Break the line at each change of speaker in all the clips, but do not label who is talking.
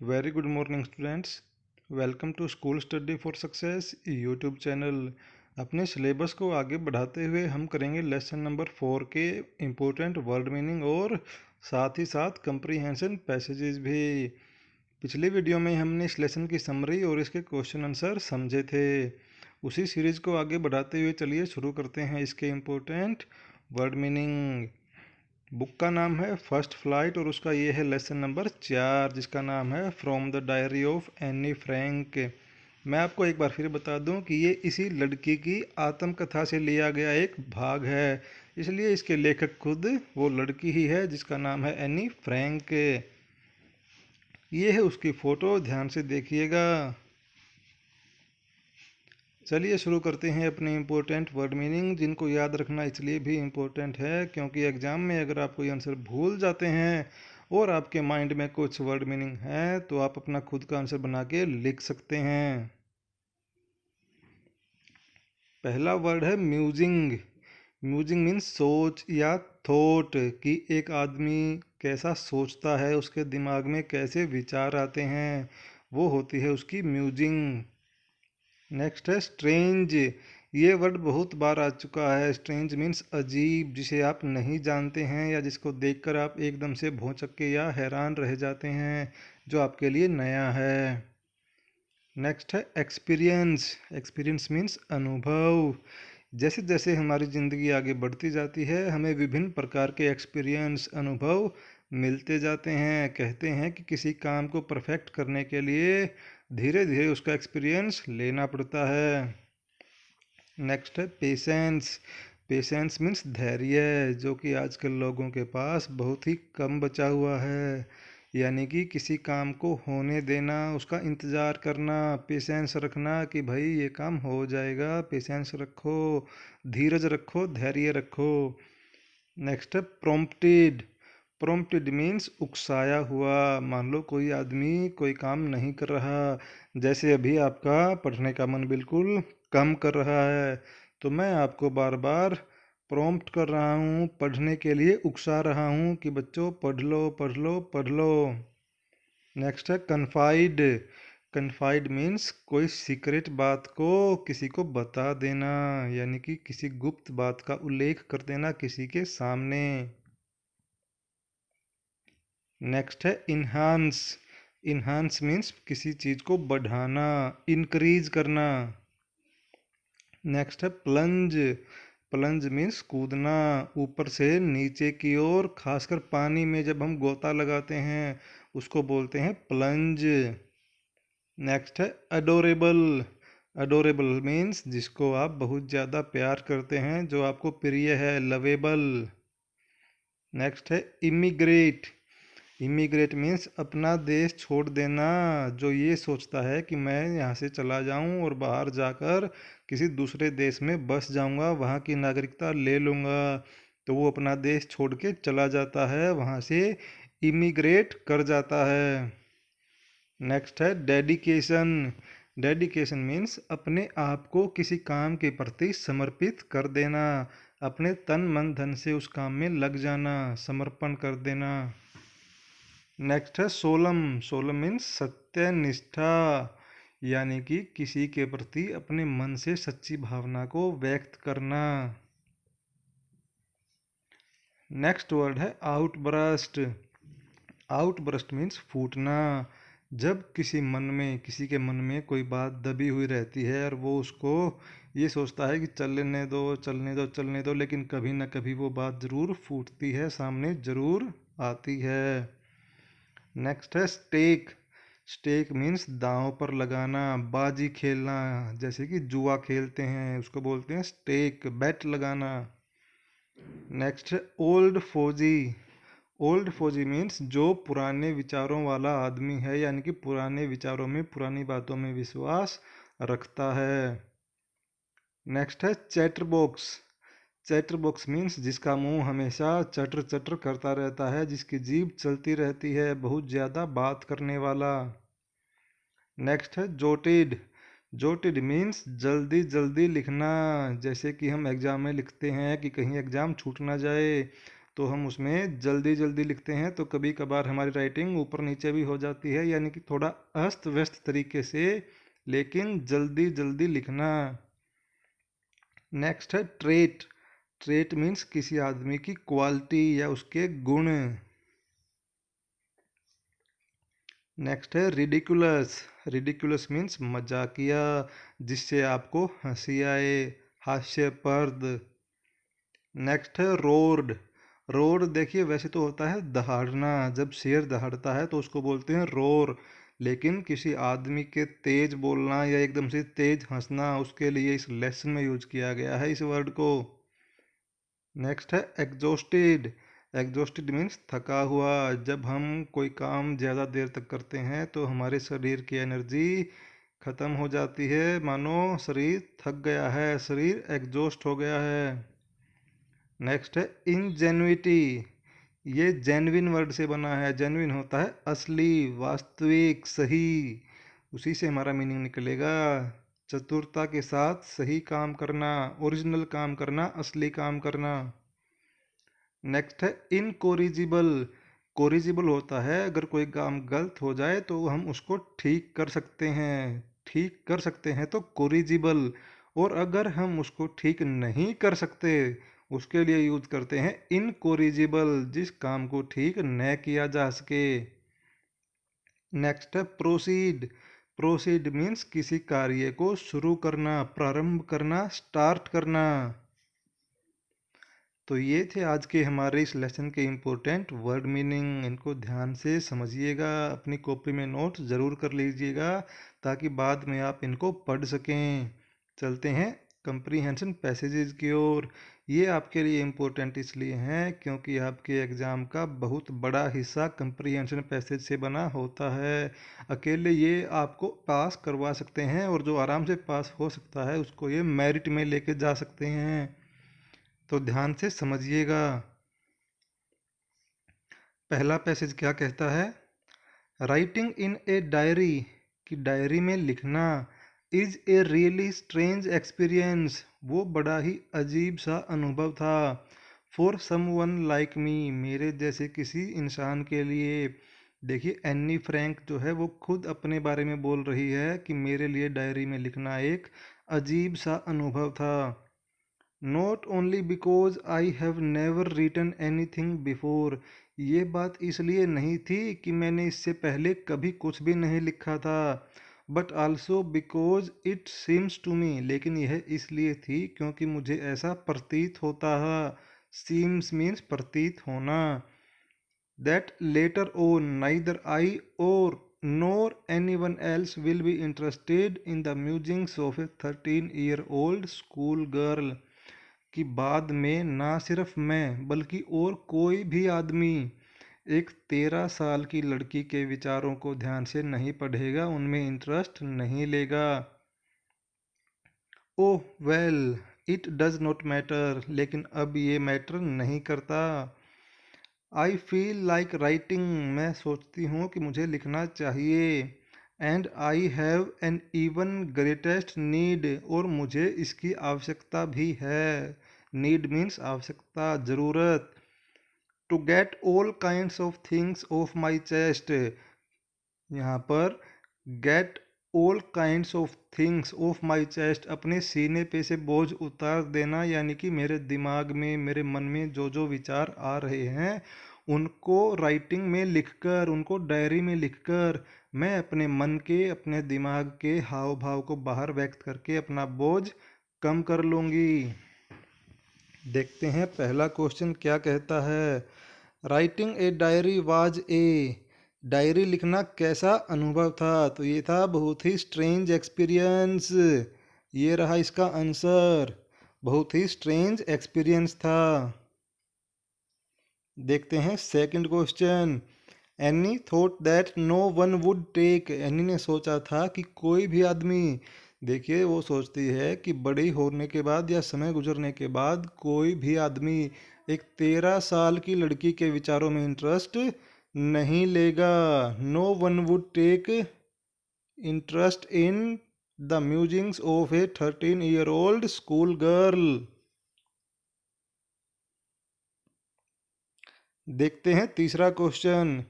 Very good morning students. Welcome to school study for success YouTube channel. अपने syllabus को आगे बढ़ाते हुए हम करेंगे लेसन नंबर 4 के इम्पोर्टेंट वर्ड मीनिंग और साथ ही साथ कंप्रीहेंशन पैसेजेस भी। पिछली वीडियो में हमने इस लेसन की समरी और इसके क्वेश्चन आंसर समझे थे। उसी सीरीज को आगे बढ़ाते हुए चलिए शुरू करते हैं इसके इम्पोर्टेंट वर्ड मीनिंग। बुक का नाम है फर्स्ट फ्लाइट और उसका ये है लेसन नंबर 4 जिसका नाम है from the diary of Anne Frank. मैं आपको एक बार फिर बता दूं कि ये इसी लड़की की आत्मकथा से लिया गया एक भाग है, इसलिए इसके लेखक खुद वो लड़की ही है जिसका नाम है एनी फ्रैंक। ये है उसकी फ़ोटो, ध्यान से देखिएगा। चलिए शुरू करते हैं अपने इम्पोर्टेंट वर्ड मीनिंग, जिनको याद रखना इसलिए भी इम्पोर्टेंट है क्योंकि एग्ज़ाम में अगर आप कोई आंसर भूल जाते हैं और आपके माइंड में कुछ वर्ड मीनिंग है तो आप अपना खुद का आंसर बना के लिख सकते हैं। पहला वर्ड है म्यूजिंग। म्यूजिंग मीन्स सोच या थॉट, कि एक आदमी कैसा सोचता है, उसके दिमाग में कैसे विचार आते हैं, वो होती है उसकी म्यूजिंग। नेक्स्ट है स्ट्रेंज। ये वर्ड बहुत बार आ चुका है। स्ट्रेंज मीन्स अजीब, जिसे आप नहीं जानते हैं या जिसको देखकर आप एकदम से भौंचक्के या हैरान रह जाते हैं, जो आपके लिए नया है। नेक्स्ट है एक्सपीरियंस। एक्सपीरियंस मीन्स अनुभव। जैसे जैसे हमारी ज़िंदगी आगे बढ़ती जाती है हमें विभिन्न प्रकार के एक्सपीरियंस, अनुभव मिलते जाते हैं। कहते हैं कि किसी काम को परफेक्ट करने के लिए धीरे धीरे उसका एक्सपीरियंस लेना पड़ता है। नेक्स्ट है पेशेंस। पेशेंस मीन्स धैर्य, जो कि आजकल लोगों के पास बहुत ही कम बचा हुआ है। यानी कि किसी काम को होने देना, उसका इंतज़ार करना, पेशेंस रखना कि भाई ये काम हो जाएगा। पेशेंस रखो, धीरज रखो, धैर्य रखो। नेक्स्ट है प्रॉम्प्टेड। प्रॉम्प्टेड मीन्स उकसाया हुआ। मान लो कोई आदमी कोई काम नहीं कर रहा, जैसे अभी आपका पढ़ने का मन बिल्कुल कम कर रहा है, तो मैं आपको बार बार प्रॉम्प्ट कर रहा हूँ, पढ़ने के लिए उकसा रहा हूँ कि बच्चों पढ़ लो पढ़ लो पढ़ लो। नेक्स्ट है कन्फाइड। कन्फाइड मीन्स कोई सीक्रेट बात को किसी को बता देना, यानी कि किसी गुप्त बात का उल्लेख कर देना किसी के सामने। नेक्स्ट है इन्हांस। इन्हांस मीन्स किसी चीज़ को बढ़ाना, इंक्रीज करना। नेक्स्ट है प्लंज। प्लंज मीन्स कूदना, ऊपर से नीचे की ओर, खासकर पानी में जब हम गोता लगाते हैं उसको बोलते हैं प्लंज। नेक्स्ट है अडोरेबल। अडोरेबल मीन्स जिसको आप बहुत ज़्यादा प्यार करते हैं, जो आपको प्रिय है, लवेबल। नेक्स्ट है इमिग्रेट। इमिग्रेट मीन्स अपना देश छोड़ देना, जो ये सोचता है कि मैं यहाँ से चला जाऊँ और बाहर जाकर किसी दूसरे देश में बस जाऊँगा, वहाँ की नागरिकता ले लूँगा, तो वो अपना देश छोड़ के चला जाता है, वहाँ से इमिग्रेट कर जाता है। नेक्स्ट है डेडिकेशन। डेडिकेशन मीन्स अपने आप को किसी काम के प्रति समर्पित कर देना, अपने तन मन धन से उस काम में लग जाना, समर्पण कर देना। नेक्स्ट है सोलम। सोलम मीन्स सत्य निष्ठा, यानी कि किसी के प्रति अपने मन से सच्ची भावना को व्यक्त करना। नेक्स्ट वर्ड है आउटबर्स्ट। आउटबर्स्ट मीन्स फूटना। जब किसी के मन में कोई बात दबी हुई रहती है और वो उसको ये सोचता है कि चलने दो चलने दो चलने दो, लेकिन कभी ना कभी वो बात ज़रूर फूटती है, सामने ज़रूर आती है। नेक्स्ट है स्टेक। स्टेक मीन्स दांव पर लगाना, बाजी खेलना, जैसे कि जुआ खेलते हैं उसको बोलते हैं स्टेक, बेट लगाना। नेक्स्ट है ओल्ड फौजी। ओल्ड फौजी मीन्स जो पुराने विचारों वाला आदमी है, यानी कि पुराने विचारों में, पुरानी बातों में विश्वास रखता है। नेक्स्ट है chatter box. Chatter box means जिसका मुंह हमेशा चटर चटर करता रहता है, जिसकी जीभ चलती रहती है, बहुत ज़्यादा बात करने वाला। नेक्स्ट है जोटेड। जोटेड मीन्स जल्दी जल्दी लिखना, जैसे कि हम एग्ज़ाम में लिखते हैं कि कहीं एग्ज़ाम छूट ना जाए, तो हम उसमें जल्दी जल्दी लिखते हैं, तो कभी कभार हमारी राइटिंग ऊपर नीचे भी हो जाती है, यानी कि थोड़ा अस्त व्यस्त तरीके से, लेकिन जल्दी जल्दी लिखना। नेक्स्ट है ट्रेट। ट्रेट मीन्स किसी आदमी की क्वालिटी या उसके गुण। नेक्स्ट है रिडिकुलस। रिडिकुलस मीन्स मजाकिया, जिससे आपको हंसी आए, हास्यप्रद। नेक्स्ट है रोर्ड। रोर देखिए वैसे तो होता है दहाड़ना, जब शेर दहाड़ता है तो उसको बोलते हैं रोर, लेकिन किसी आदमी के तेज बोलना या एकदम से तेज हंसना, उसके लिए इस लेसन में यूज किया गया है इस वर्ड को। नेक्स्ट है एग्जॉस्टेड। एग्जॉस्टेड मीन्स थका हुआ, जब हम कोई काम ज़्यादा देर तक करते हैं तो हमारे शरीर की एनर्जी ख़त्म हो जाती है, मानो शरीर थक गया है, शरीर एग्जॉस्ट हो गया है। नेक्स्ट है इनजेन्युइटी। ये जेन्युइन वर्ड से बना है। जेन्युइन होता है असली, वास्तविक, सही, उसी से हमारा मीनिंग निकलेगा। चतुरता के साथ सही काम करना, ओरिजिनल काम करना, असली काम करना। नेक्स्ट है इनकोरिजिबल। कोरिजिबल होता है अगर कोई काम गलत हो जाए तो हम उसको ठीक कर सकते हैं, ठीक कर सकते हैं तो कोरिजिबल। और अगर हम उसको ठीक नहीं कर सकते, उसके लिए यूज करते हैं इनकोरिजिबल, जिस काम को ठीक न किया जा सके। नेक्स्ट है प्रोसीड। प्रोसीड मीन्स किसी कार्य को शुरू करना, प्रारंभ करना, स्टार्ट करना। तो ये थे आज के हमारे इस लेसन के इम्पोर्टेंट वर्ड मीनिंग। इनको ध्यान से समझिएगा, अपनी कॉपी में नोट ज़रूर कर लीजिएगा, ताकि बाद में आप इनको पढ़ सकें। चलते हैं कंप्रीहेंशन पैसेजेस की ओर। ये आपके लिए इम्पोर्टेंट इसलिए हैं क्योंकि आपके एग्ज़ाम का बहुत बड़ा हिस्सा कंप्रीहेंशन पैसेज से बना होता है। अकेले ये आपको पास करवा सकते हैं, और जो आराम से पास हो सकता है उसको ये मेरिट में लेके जा सकते हैं। तो ध्यान से समझिएगा। पहला पैसेज क्या कहता है? राइटिंग इन ए डायरी, कि डायरी में लिखना, is a really strange experience, वो बड़ा ही अजीब सा अनुभव था। फॉर समवन लाइक मी, मेरे जैसे किसी इंसान के लिए। देखिए एनी फ्रैंक जो है वो खुद अपने बारे में बोल रही है कि मेरे लिए डायरी में लिखना एक अजीब सा अनुभव था। Not only because I have never written anything before, ये बात इसलिए नहीं थी कि मैंने इससे पहले कभी कुछ भी नहीं लिखा था, but also because it seems to me, लेकिन यह इसलिए थी क्योंकि मुझे ऐसा प्रतीत होता है। सीम्स मीन्स प्रतीत होना। That later on neither I और nor anyone else will be interested in the musings of a 13-year-old school girl, कि बाद में ना सिर्फ मैं बल्कि और कोई भी आदमी एक 13 साल की लड़की के विचारों को ध्यान से नहीं पढ़ेगा, उनमें इंटरेस्ट नहीं लेगा। ओह well, it does not matter, लेकिन अब ये मैटर नहीं करता। आई फील लाइक राइटिंग, मैं सोचती हूँ कि मुझे लिखना चाहिए। And I have an even greatest need, और मुझे इसकी आवश्यकता भी है। नीड मीन्स आवश्यकता, ज़रूरत। To get all kinds of things off my chest, यहाँ पर get all kinds of things off my chest, अपने सीने पे से बोझ उतार देना, यानी कि मेरे दिमाग में, मेरे मन में जो जो विचार आ रहे हैं उनको राइटिंग में लिखकर, उनको डायरी में लिखकर मैं अपने मन के, अपने दिमाग के हाव भाव को बाहर व्यक्त करके अपना बोझ कम कर लूँगी। देखते हैं पहला क्वेश्चन क्या कहता है। Writing a diary was a, diary लिखना कैसा अनुभव था? तो ये था बहुत ही स्ट्रेंज एक्सपीरियंस। ये रहा इसका आंसर, बहुत ही स्ट्रेंज एक्सपीरियंस था। देखते हैं second question. Anne thought that no one would take, Anne ने सोचा था कि कोई भी आदमी, देखिए वो सोचती है कि बड़ी होने के बाद या समय गुजरने के बाद कोई भी आदमी एक 13 साल की लड़की के विचारों में इंटरेस्ट नहीं लेगा। No one would take interest in the musings of a 13-year-old school girl. देखते हैं तीसरा question.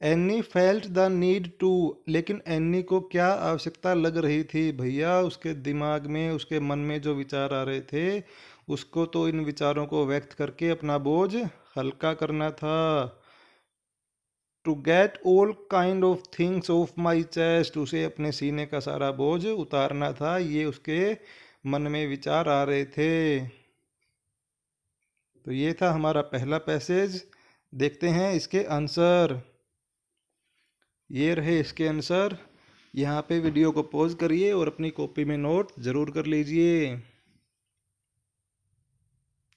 Anne felt the need to, लेकिन एनी को क्या आवश्यकता लग रही थी भैया? उसके दिमाग में, उसके मन में जो विचार आ रहे थे, उसको तो इन विचारों को व्यक्त करके अपना बोझ हल्का करना था। To get all kind of things off my chest, उसे अपने सीने का सारा बोझ उतारना था, ये उसके मन में विचार आ रहे थे। तो ये था हमारा पहला पैसेज। देखते हैं इसके आंसर। ये रहे इसके आंसर। यहाँ पे वीडियो को पॉज करिए और अपनी कॉपी में नोट ज़रूर कर लीजिए।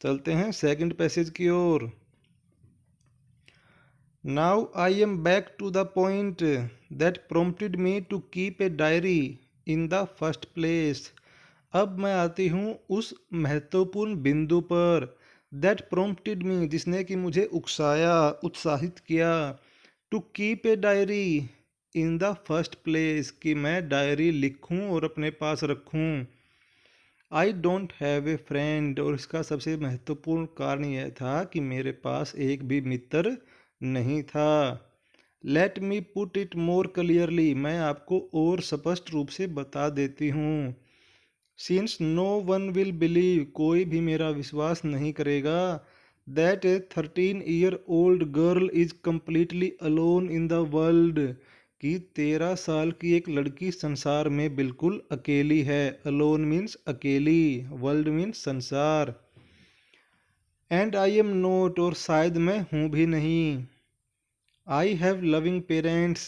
चलते हैं सेकंड पैसेज की ओर। Now I am back to the point that prompted me to keep a diary in the first place. अब मैं आती हूँ उस महत्वपूर्ण बिंदु पर, दैट prompted मी, जिसने कि मुझे उकसाया, उत्साहित किया, to keep a diary in the first place, कि मैं डायरी लिखूं और अपने पास रखूं। I don't have a friend, और इसका सबसे महत्वपूर्ण कारण यह था कि मेरे पास एक भी मित्र नहीं था। Let me put it more clearly, मैं आपको और स्पष्ट रूप से बता देती हूँ। Since no one will believe, कोई भी मेरा विश्वास नहीं करेगा, that a 13-year-old girl is completely alone in the world, कि 13 साल की एक लड़की संसार में बिल्कुल अकेली है। अलोन मीन्स अकेली, वर्ल्ड मीन्स संसार। एंड आई एम नोट, और शायद मैं हूँ भी नहीं। आई हैव लविंग पेरेंट्स,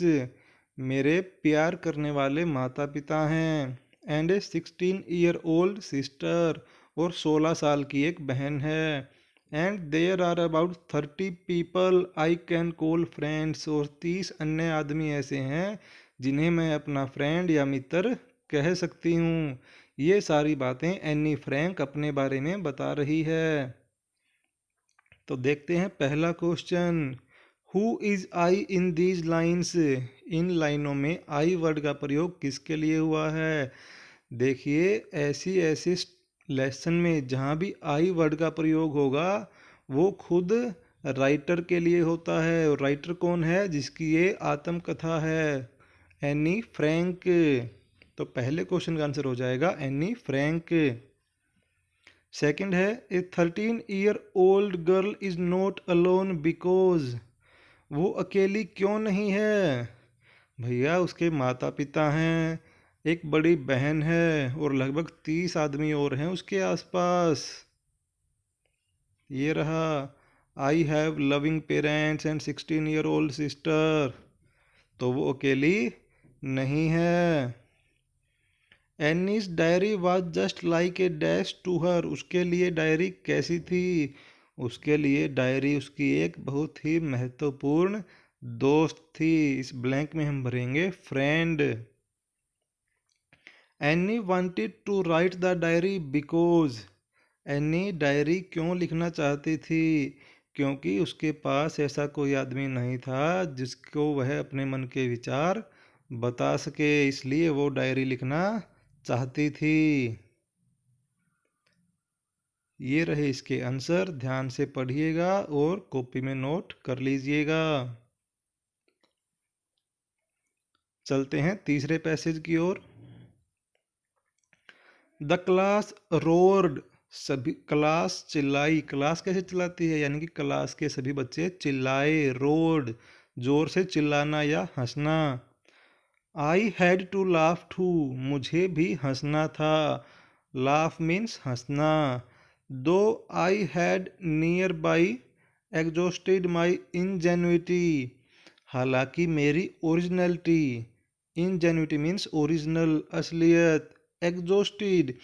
मेरे प्यार करने वाले माता पिता हैं। एंड ए 16-year-old सिस्टर, और 16 साल की एक बहन है। And there are about 30 people I can call friends, और 30 अन्य आदमी ऐसे हैं जिन्हें मैं अपना फ्रेंड या मित्र कह सकती हूँ। ये सारी बातें एनी फ्रैंक अपने बारे में बता रही है। तो देखते हैं पहला question. Who is I in these lines, इन लाइनों में आई वर्ड का प्रयोग किसके लिए हुआ है? देखिए, ऐसी ऐसी लेसन में जहाँ भी आई वर्ड का प्रयोग होगा वो खुद राइटर के लिए होता है। और राइटर कौन है? जिसकी ये आत्मकथा है, एनी फ्रैंक। तो पहले क्वेश्चन का आंसर हो जाएगा एनी फ्रैंक। सेकंड है, ए 13-year-old girl is not alone because, वो अकेली क्यों नहीं है? भैया, उसके माता पिता हैं, एक बड़ी बहन है, और लगभग 30 आदमी और हैं उसके आसपास। ये रहा, I have loving parents and 16-year-old sister, तो वो अकेली नहीं है। Anne's diary was just like a dash to her, उसके लिए डायरी कैसी थी? उसके लिए डायरी उसकी एक बहुत ही महत्वपूर्ण दोस्त थी। इस ब्लैंक में हम भरेंगे friend. Anne wanted to write the diary because, Anne diary क्यों लिखना चाहती थी? क्योंकि उसके पास ऐसा कोई आदमी नहीं था जिसको वह अपने मन के विचार बता सके, इसलिए वो डायरी लिखना चाहती थी। ये रहे इसके आंसर, ध्यान से पढ़िएगा और कॉपी में नोट कर लीजिएगा। चलते हैं तीसरे पैसेज की ओर। द क्लास रोर्ड, सभी क्लास चिल्लाई। क्लास कैसे चिल्लाती है? यानी कि क्लास के सभी बच्चे चिल्लाए। रोड, जोर से चिल्लाना या हंसना। I had to laugh too, मुझे भी हंसना था। लाफ मीन्स हंसना। Though I had nearby exhausted my ingenuity, हालांकि मेरी ओरिजिनलिटी, इंजेन्युइटी मीन्स ओरिजिनल, असलियत, एग्जॉस्टेड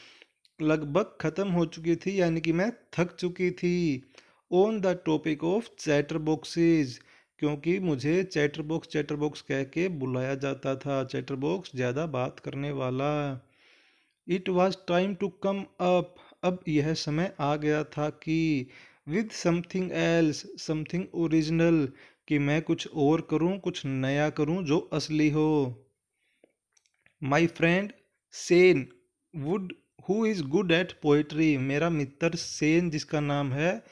लगभग ख़त्म हो चुकी थी, यानी कि मैं थक चुकी थी। On the topic of chatter boxes, क्योंकि मुझे चैटर बॉक्स कह के बुलाया जाता था। चैटर बॉक्स ज़्यादा बात करने वाला। It was time to come up, अब यह समय आ गया था कि with something else, something original, कि मैं कुछ और करूं, कुछ नया करूं जो असली हो। My friend Sen would, who is good at poetry, मेरा मित्र सेन जिसका नाम है,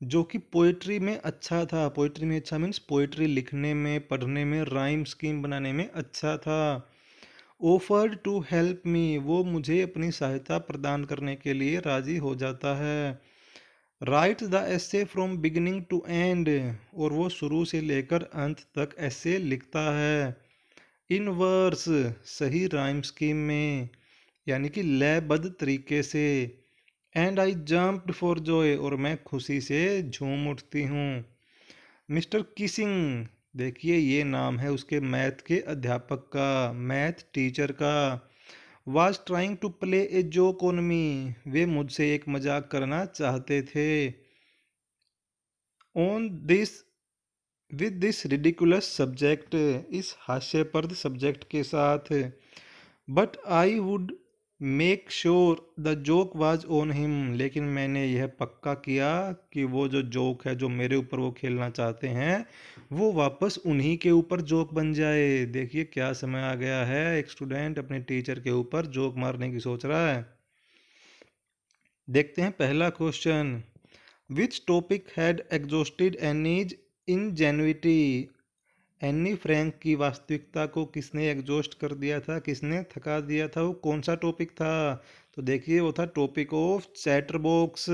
जो कि पोइट्री में अच्छा था। पोइट्री में अच्छा मीन्स पोइट्री लिखने में, पढ़ने में, राइम स्कीम बनाने में अच्छा था। ऑफर्ड टू हेल्प मी, वो मुझे अपनी सहायता प्रदान करने के लिए राजी हो जाता है। Write the essay from beginning to end, और वो शुरू से लेकर अंत तक ऐसे लिखता है। इन वर्स, सही राइम स्कीम में, यानी कि लयबद्ध तरीके से। And I jumped for Joy, और मैं खुशी से झूम उठती हूँ। मिस्टर किसिंग, देखिए ये नाम है उसके मैथ के अध्यापक का, मैथ टीचर का। Was trying to play a joke on me, वे मुझसे एक मजाक करना चाहते थे। On this with this ridiculous subject, इस हास्यप्रद सब्जेक्ट के साथ। But I would make sure the joke was on him, लेकिन मैंने यह पक्का किया कि वो जो जोक है जो मेरे ऊपर वो खेलना चाहते हैं, वो वापस उन्हीं के ऊपर जोक बन जाए। देखिए क्या समय आ गया है, एक स्टूडेंट अपने टीचर के ऊपर जोक मारने की सोच रहा है। देखते हैं पहला question. Which topic had exhausted Anne's ingenuity, Anne Frank की वास्तविकता को किसने एग्जॉस्ट कर दिया था, किसने थका दिया था, वो कौन सा टॉपिक था? तो देखिए वो था टॉपिक ऑफ चैटरबॉक्स।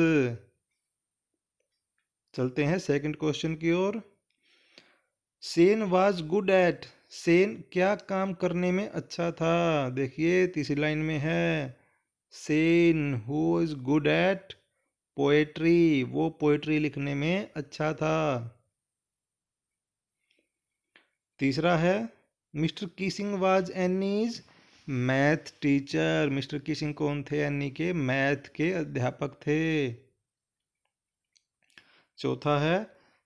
चलते हैं सेकंड क्वेश्चन की ओर। Sanne was good at, Sanne क्या काम करने में अच्छा था? देखिए तीसरी लाइन में है, Sen who is good at poetry, वो पोएट्री लिखने में अच्छा था। तीसरा है, mister Keesing was Annie's math teacher, mister Keesing कौन थे? एनी के मैथ के अध्यापक थे। चौथा है,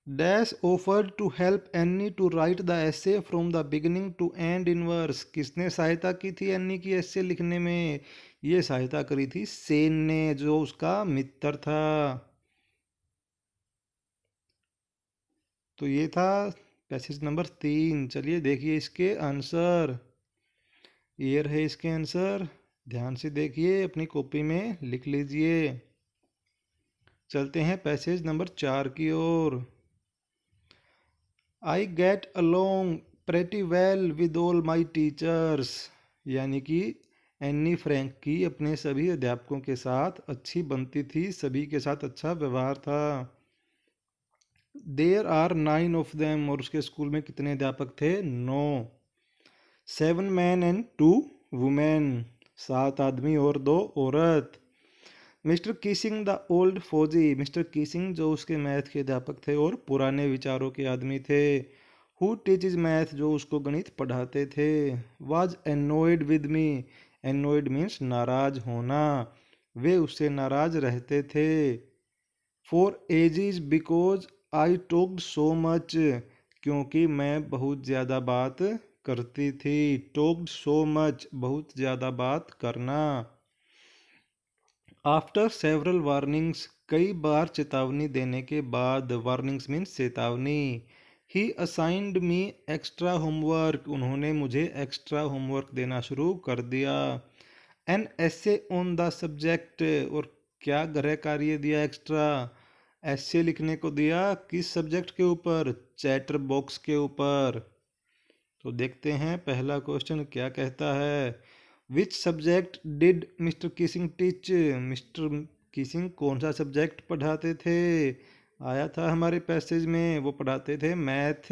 dash offered to help Anne to write the essay from the beginning to end in verse, किसने सहायता की थी एनी की एसे लिखने में? ये सहायता करी थी सेन ने, जो उसका मित्र था। तो ये था पैसेज नंबर 3। चलिए देखिए इसके आंसर। ये रहे इसके आंसर, ध्यान से देखिए, अपनी कॉपी में लिख लीजिए। चलते हैं पैसेज नंबर 4 की ओर। I get along pretty well with all my teachers, यानी कि एनी फ्रैंक की अपने सभी अध्यापकों के साथ अच्छी बनती थी, सभी के साथ अच्छा व्यवहार था। देयर आर 9 ऑफ देम, और उसके स्कूल में कितने अध्यापक थे? 9। 7 मैन एंड 2 वुमेन, 7 आदमी और 2 औरत। मिस्टर कीसिंग द ओल्ड फौजी, मिस्टर कीसिंग जो उसके मैथ के अध्यापक थे और पुराने विचारों के आदमी थे। हु टीचेज मैथ, जो उसको गणित पढ़ाते थे। Was annoyed with me, annoyed means नाराज होना, वे उससे नाराज रहते थे। For ages because I talked so much, क्योंकि मैं बहुत ज़्यादा बात करती थी। टॉक्ड सो मच, बहुत ज़्यादा बात करना। आफ्टर सेवरल वार्निंग्स, कई बार चेतावनी देने के बाद, वार्निंग्स मीन्स चेतावनी। ही असाइंड मी एक्स्ट्रा होमवर्क, उन्होंने मुझे एक्स्ट्रा होमवर्क देना शुरू कर दिया। An essay on the subject, और क्या गृह कार्य दिया एक्स्ट्रा? ऐसे लिखने को दिया, किस सब्जेक्ट के ऊपर? चैटर बॉक्स के ऊपर। तो देखते हैं पहला क्वेश्चन क्या कहता है। Which subject did mister Keesing teach, mister Keesing कौन सा सब्जेक्ट पढ़ाते थे? आया था हमारे पैसेज में, वो पढ़ाते थे मैथ।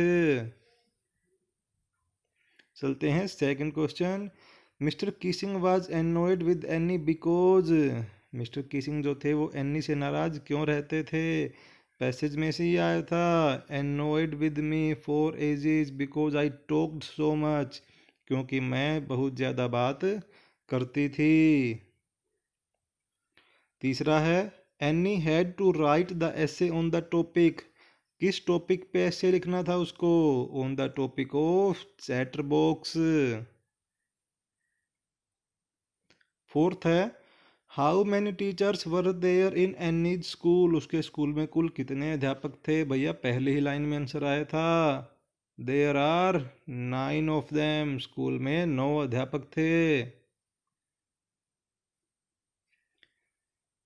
चलते हैं second question. Mr Keesing was annoyed with Anne because, Mr Keesing जो थे वो एनी से नाराज क्यों रहते थे? पैसेज में से ही आया था, annoyed with me for ages because I talked so much, क्योंकि मैं बहुत ज़्यादा बात करती थी। तीसरा है, Anne had to write the essay on the topic, किस टॉपिक पे ऐसे लिखना था उसको? On the topic of chatterbox. Fourth है, how many teachers were there in Anne's school, उसके स्कूल में कुल कितने अध्यापक थे? भैया पहले ही लाइन में आंसर आया था, there are 9 of them, school में 9 अध्यापक थे।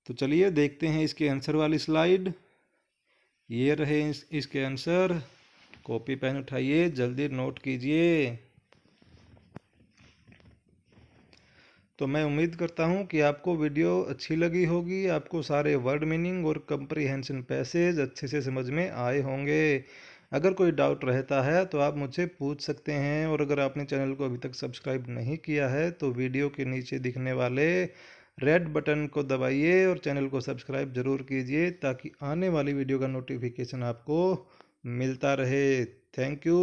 तो चलिए देखते हैं इसके आंसर वाली स्लाइड। ये रहे इसके आंसर। कॉपी पेन उठाइए, जल्दी नोट कीजिए। तो मैं उम्मीद करता हूँ कि आपको वीडियो अच्छी लगी होगी, आपको सारे वर्ड मीनिंग और कंप्रीहेंशन पैसेज अच्छे से समझ में आए होंगे। अगर कोई डाउट रहता है तो आप मुझसे पूछ सकते हैं, और अगर आपने चैनल को अभी तक सब्सक्राइब नहीं किया है तो वीडियो के नीचे दिखने वाले रेड बटन को दबाइए और चैनल को सब्सक्राइब ज़रूर कीजिए, ताकि आने वाली वीडियो का नोटिफिकेशन आपको मिलता रहे। Thank you.